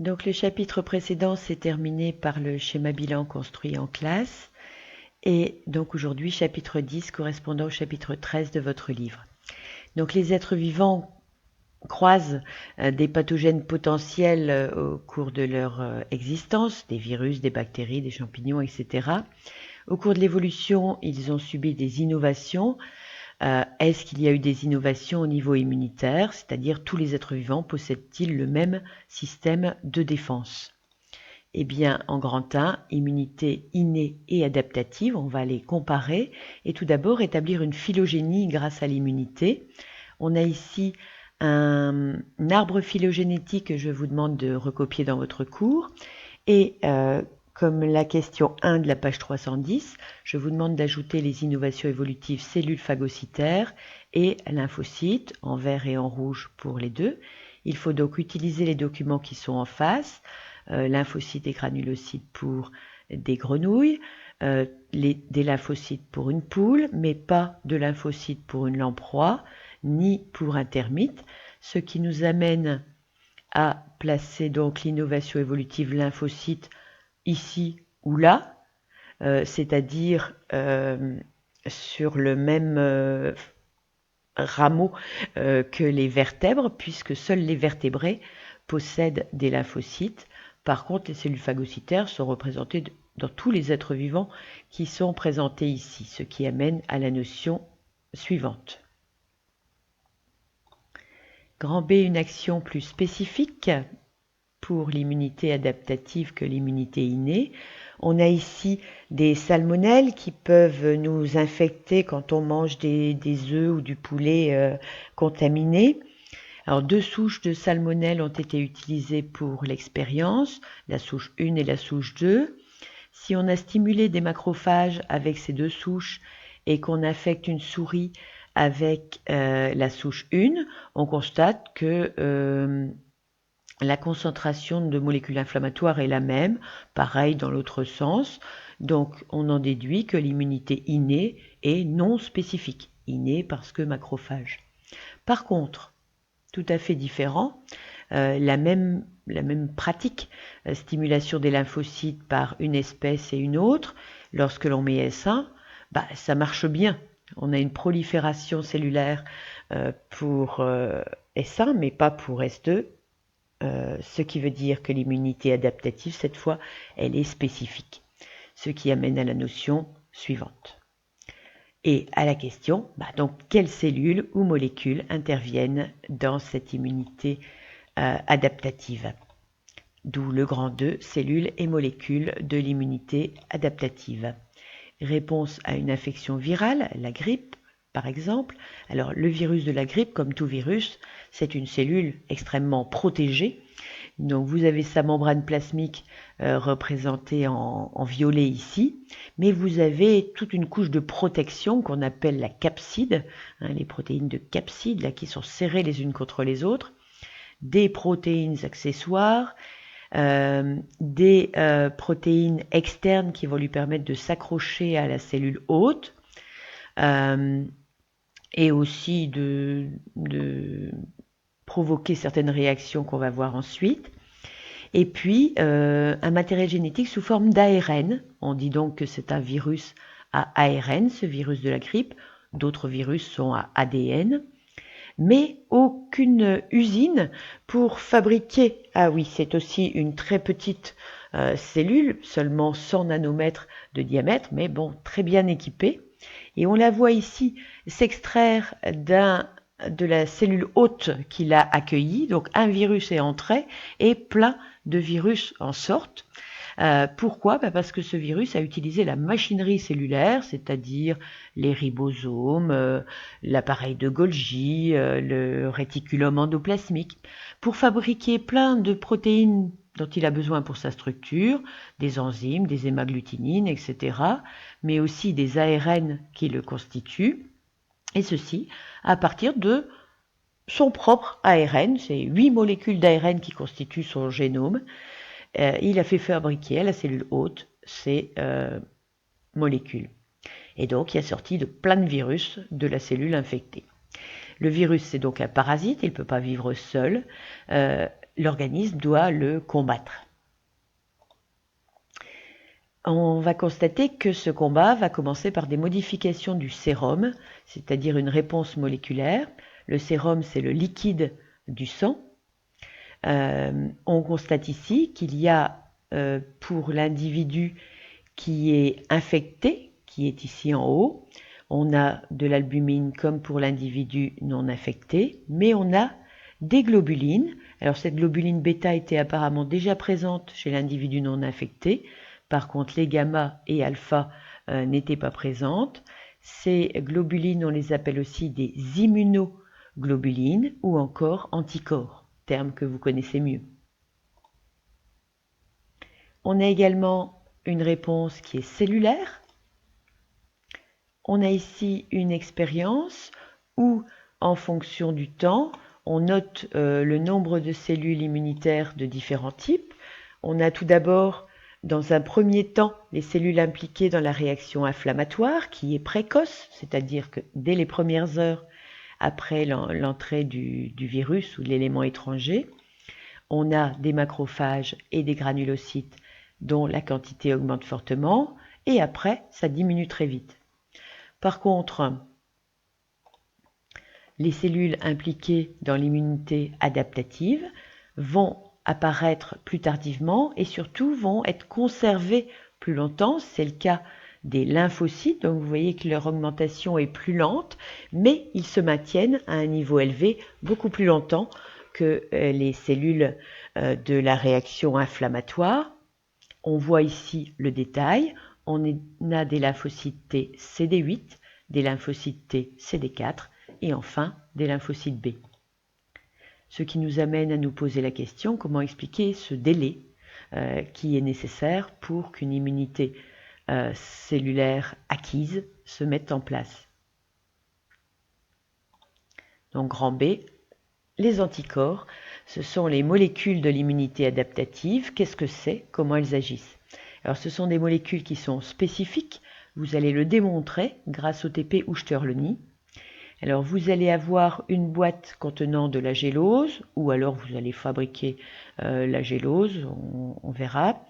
Donc le chapitre précédent s'est terminé par le schéma bilan construit en classe. Et donc aujourd'hui, chapitre 10 correspondant au chapitre 13 de votre livre. Donc les êtres vivants croisent des pathogènes potentiels au cours de leur existence, des virus, des bactéries, des champignons, etc. Au cours de l'évolution, ils ont subi des innovations. Est-ce qu'il y a eu des innovations au niveau immunitaire, c'est-à-dire tous les êtres vivants possèdent-ils le même système de défense? Eh bien, en grand 1, immunité innée et adaptative, on va les comparer et tout d'abord établir une phylogénie grâce à l'immunité. On a ici un arbre phylogénétique que je vous demande de recopier dans votre cours et comme la question 1 de la page 310, je vous demande d'ajouter les innovations évolutives cellules phagocytaires et lymphocytes en vert et en rouge pour les deux. Il faut donc utiliser les documents qui sont en face, lymphocytes et granulocytes pour des grenouilles, des lymphocytes pour une poule, mais pas de lymphocytes pour une lamproie, ni pour un termite, ce qui nous amène à placer donc l'innovation évolutive lymphocyte ici ou là, c'est-à-dire sur le même rameau que les vertèbres, puisque seuls les vertébrés possèdent des lymphocytes. Par contre, les cellules phagocytaires sont représentées dans tous les êtres vivants qui sont présentés ici, ce qui amène à la notion suivante. Grand B, une action plus spécifique pour l'immunité adaptative que l'immunité innée. On a ici des salmonelles qui peuvent nous infecter quand on mange des œufs ou du poulet contaminés. Alors, 2 souches de salmonelle ont été utilisées pour l'expérience, la souche 1 et la souche 2. Si on a stimulé des macrophages avec ces 2 souches et qu'on affecte une souris avec la souche 1, on constate que la concentration de molécules inflammatoires est la même, pareil dans l'autre sens. Donc on en déduit que l'immunité innée est non spécifique. Innée parce que macrophage. Par contre, tout à fait différent, la même pratique, stimulation des lymphocytes par une espèce et une autre, lorsque l'on met S1, ça marche bien. On a une prolifération cellulaire pour S1, mais pas pour S2. Ce qui veut dire que l'immunité adaptative, cette fois, elle est spécifique. Ce qui amène à la notion suivante. Et à la question, donc, quelles cellules ou molécules interviennent dans cette immunité adaptative? D'où le grand 2, cellules et molécules de l'immunité adaptative. Réponse à une infection virale, la grippe, par exemple. Alors, le virus de la grippe, comme tout virus, c'est une cellule extrêmement protégée. Donc, vous avez sa membrane plasmique représentée en violet ici, mais vous avez toute une couche de protection qu'on appelle la capside, les protéines de capside là, qui sont serrées les unes contre les autres, des protéines accessoires, des protéines externes qui vont lui permettre de s'accrocher à la cellule hôte, et aussi de provoquer certaines réactions qu'on va voir ensuite. Et puis, un matériel génétique sous forme d'ARN. On dit donc que c'est un virus à ARN, ce virus de la grippe. D'autres virus sont à ADN. Mais aucune usine pour fabriquer. Ah oui, c'est aussi une très petite cellule, seulement 100 nanomètres de diamètre, mais bon, très bien équipée. Et on la voit ici s'extraire de la cellule hôte qu'il a accueillie. Donc un virus est entré et plein de virus en sortent. Pourquoi? Parce que ce virus a utilisé la machinerie cellulaire, c'est-à-dire les ribosomes, l'appareil de Golgi, le réticulum endoplasmique, pour fabriquer plein de protéines dont il a besoin pour sa structure, des enzymes, des hémagglutinines, etc., mais aussi des ARN qui le constituent, et ceci à partir de son propre ARN, c'est 8 molécules d'ARN qui constituent son génome. Il a fait fabriquer à la cellule hôte ces molécules. Et donc, il a sorti de plein de virus de la cellule infectée. Le virus, c'est donc un parasite, il ne peut pas vivre seul. l'organisme doit le combattre. On va constater que ce combat va commencer par des modifications du sérum, c'est-à-dire une réponse moléculaire. Le sérum, c'est le liquide du sang. On constate ici qu'il y a pour l'individu qui est infecté, qui est ici en haut, on a de l'albumine comme pour l'individu non infecté, mais on a des globulines. Alors cette globuline bêta était apparemment déjà présente chez l'individu non infecté. Par contre, les gamma et alpha n'étaient pas présentes. Ces globulines, on les appelle aussi des immunoglobulines ou encore anticorps, terme que vous connaissez mieux. On a également une réponse qui est cellulaire. On a ici une expérience où, en fonction du temps, on note le nombre de cellules immunitaires de différents types. On a tout d'abord, dans un premier temps, les cellules impliquées dans la réaction inflammatoire, qui est précoce, c'est-à-dire que dès les premières heures après l'entrée du virus ou de l'élément étranger, on a des macrophages et des granulocytes dont la quantité augmente fortement, et après, ça diminue très vite. Par contre, les cellules impliquées dans l'immunité adaptative vont apparaître plus tardivement et surtout vont être conservées plus longtemps. C'est le cas des lymphocytes, donc vous voyez que leur augmentation est plus lente, mais ils se maintiennent à un niveau élevé beaucoup plus longtemps que les cellules de la réaction inflammatoire. On voit ici le détail. On a des lymphocytes T CD8, des lymphocytes T CD4 et enfin des lymphocytes B. Ce qui nous amène à nous poser la question, comment expliquer ce délai qui est nécessaire pour qu'une immunité cellulaire acquise se mette en place. Donc grand B, les anticorps, ce sont les molécules de l'immunité adaptative. Qu'est-ce que c'est? Comment elles agissent? Alors ce sont des molécules qui sont spécifiques. Vous allez le démontrer grâce au TP Uchter-Leny. Alors vous allez avoir une boîte contenant de la gélose, ou alors vous allez fabriquer la gélose, on verra.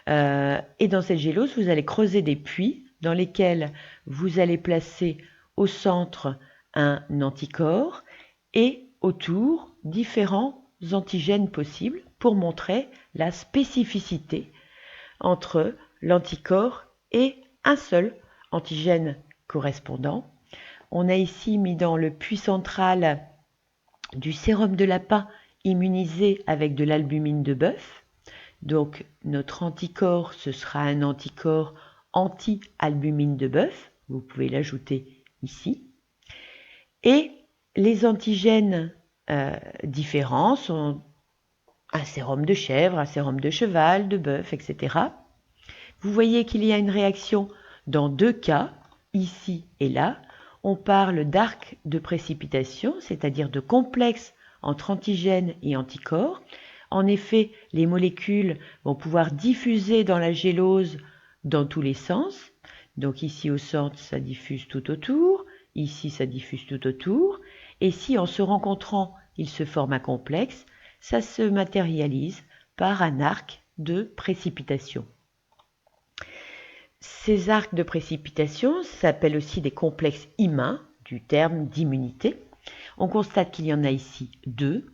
Et dans cette gélose, vous allez creuser des puits dans lesquels vous allez placer au centre un anticorps et autour différents antigènes possibles pour montrer la spécificité entre l'anticorps et un seul antigène correspondant. On a ici mis dans le puits central du sérum de lapin immunisé avec de l'albumine de bœuf. Donc notre anticorps, ce sera un anticorps anti-albumine de bœuf. Vous pouvez l'ajouter ici. Et les antigènes différents sont un sérum de chèvre, un sérum de cheval, de bœuf, etc. Vous voyez qu'il y a une réaction dans deux cas, ici et là. On parle d'arc de précipitation, c'est-à-dire de complexe entre antigènes et anticorps. En effet, les molécules vont pouvoir diffuser dans la gélose dans tous les sens. Donc ici au centre, ça diffuse tout autour. Ici, ça diffuse tout autour. Et si en se rencontrant, ils se forment un complexe, ça se matérialise par un arc de précipitation. Ces arcs de précipitation s'appellent aussi des complexes immuns, du terme d'immunité. On constate qu'il y en a ici deux.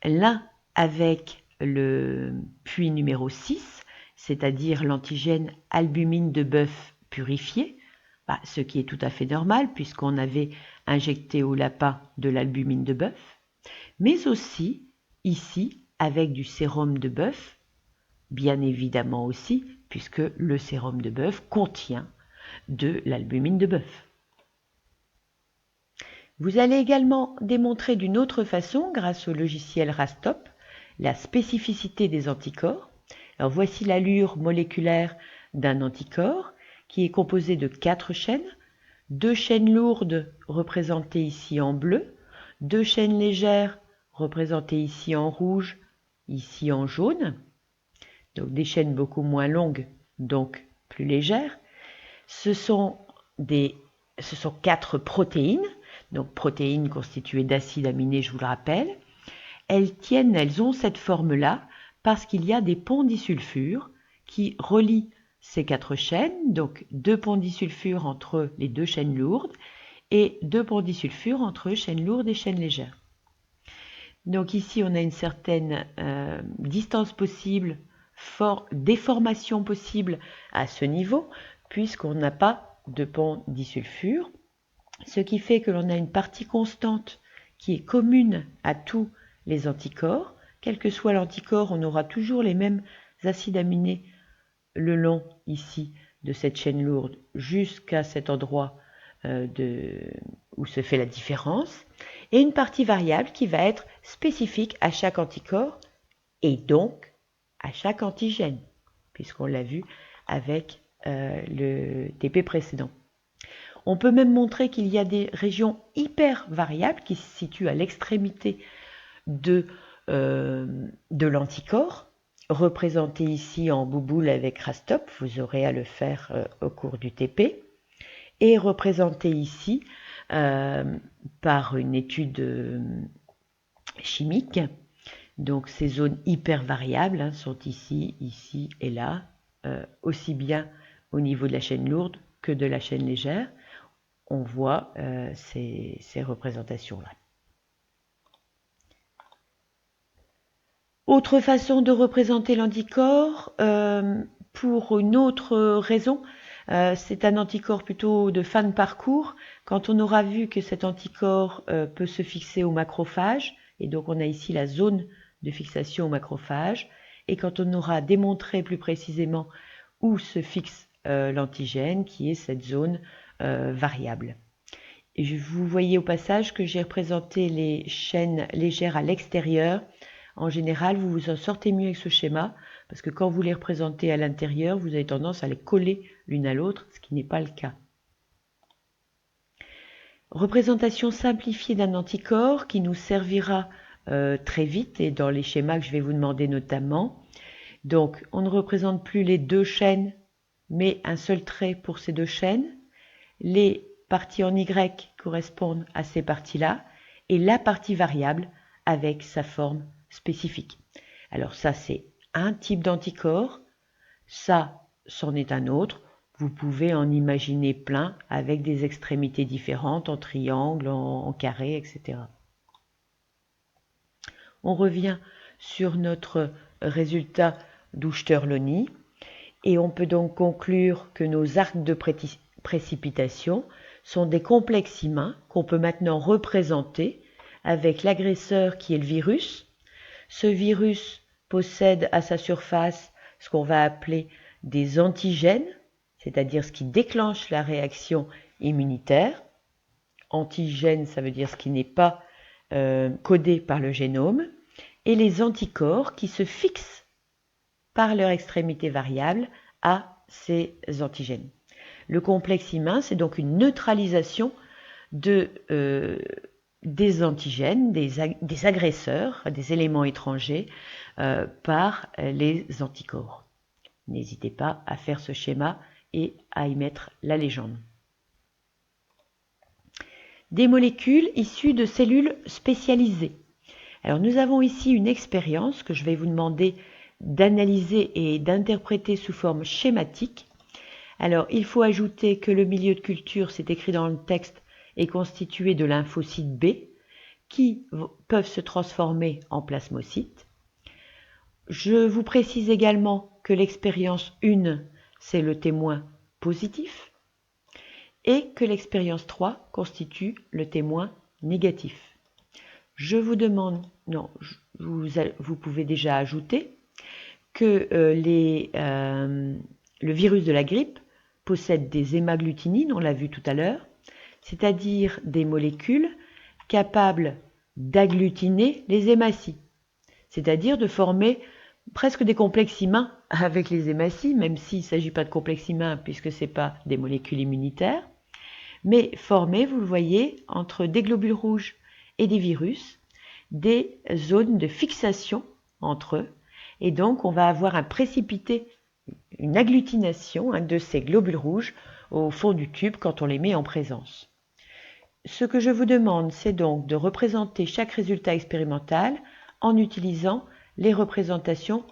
L'un avec le puits numéro 6, c'est-à-dire l'antigène albumine de bœuf purifié, ce qui est tout à fait normal puisqu'on avait injecté au lapin de l'albumine de bœuf, mais aussi ici avec du sérum de bœuf, bien évidemment aussi puisque le sérum de bœuf contient de l'albumine de bœuf. Vous allez également démontrer d'une autre façon, grâce au logiciel Rastop, la spécificité des anticorps. Alors voici l'allure moléculaire d'un anticorps qui est composé de 4 chaînes, 2 chaînes lourdes représentées ici en bleu, 2 chaînes légères représentées ici en rouge, ici en jaune, donc des chaînes beaucoup moins longues, donc plus légères. Ce sont 4 protéines, donc protéines constituées d'acides aminés, je vous le rappelle. elles ont cette forme-là parce qu'il y a des ponts disulfures qui relient ces 4 chaînes, donc 2 ponts disulfures entre les 2 chaînes lourdes et 2 ponts disulfures entre chaînes lourdes et chaînes légères. Donc ici, on a une certaine distance possible, déformation possible à ce niveau, puisqu'on n'a pas de pont disulfure, ce qui fait que l'on a une partie constante qui est commune à tous les anticorps. Quel que soit l'anticorps, on aura toujours les mêmes acides aminés le long ici de cette chaîne lourde jusqu'à cet endroit où se fait la différence, et une partie variable qui va être spécifique à chaque anticorps et donc à chaque antigène, puisqu'on l'a vu avec le TP précédent. On peut même montrer qu'il y a des régions hyper variables qui se situent à l'extrémité de l'anticorps, représenté ici en bouboule avec rastop, vous aurez à le faire au cours du TP, et représenté ici par une étude chimique. Donc ces zones hyper variables sont ici, ici et là, aussi bien au niveau de la chaîne lourde que de la chaîne légère. On voit ces représentations-là. Autre façon de représenter l'anticorps, pour une autre raison, c'est un anticorps plutôt de fin de parcours. Quand on aura vu que cet anticorps peut se fixer au macrophage, et donc on a ici la zone de fixation au macrophage, et quand on aura démontré plus précisément où se fixe l'antigène, qui est cette zone variable. Et vous voyez au passage que j'ai représenté les chaînes légères à l'extérieur. En général, vous vous en sortez mieux avec ce schéma, parce que quand vous les représentez à l'intérieur, vous avez tendance à les coller l'une à l'autre, ce qui n'est pas le cas. Représentation simplifiée d'un anticorps qui nous servira très vite et dans les schémas que je vais vous demander notamment. Donc, on ne représente plus les 2 chaînes, mais un seul trait pour ces 2 chaînes. Les parties en Y correspondent à ces parties-là, et la partie variable avec sa forme spécifique. Alors ça, c'est un type d'anticorps, ça, c'en est un autre. Vous pouvez en imaginer plein avec des extrémités différentes, en triangle, en carré, etc. On revient sur notre résultat d'Ouchter-Lony et on peut donc conclure que nos arcs de précipitation sont des complexes humains qu'on peut maintenant représenter avec l'agresseur qui est le virus. Ce virus possède à sa surface ce qu'on va appeler des antigènes, c'est-à-dire ce qui déclenche la réaction immunitaire. Antigène, ça veut dire ce qui n'est pas codé par le génome. Et les anticorps qui se fixent par leur extrémité variable à ces antigènes. Le complexe humain, c'est donc une neutralisation des antigènes, des agresseurs, des éléments étrangers par les anticorps. N'hésitez pas à faire ce schéma et à y mettre la légende. Des molécules issues de cellules spécialisées. Alors nous avons ici une expérience que je vais vous demander d'analyser et d'interpréter sous forme schématique. Alors il faut ajouter que le milieu de culture, c'est écrit dans le texte, est constitué de lymphocytes B qui peuvent se transformer en plasmocytes. Je vous précise également que l'expérience 1, c'est le témoin positif et que l'expérience 3 constitue le témoin négatif. Je vous demande, non, vous pouvez déjà ajouter que le virus de la grippe possède des hémagglutinines, on l'a vu tout à l'heure, c'est-à-dire des molécules capables d'agglutiner les hématies, c'est-à-dire de former presque des complexes humains avec les hématies, même s'il ne s'agit pas de complexes humains puisque ce n'est pas des molécules immunitaires, mais former, vous le voyez, entre des globules rouges et des virus, des zones de fixation entre eux, et donc on va avoir un précipité, une agglutination de ces globules rouges au fond du tube quand on les met en présence. Ce que je vous demande, c'est donc de représenter chaque résultat expérimental en utilisant les représentations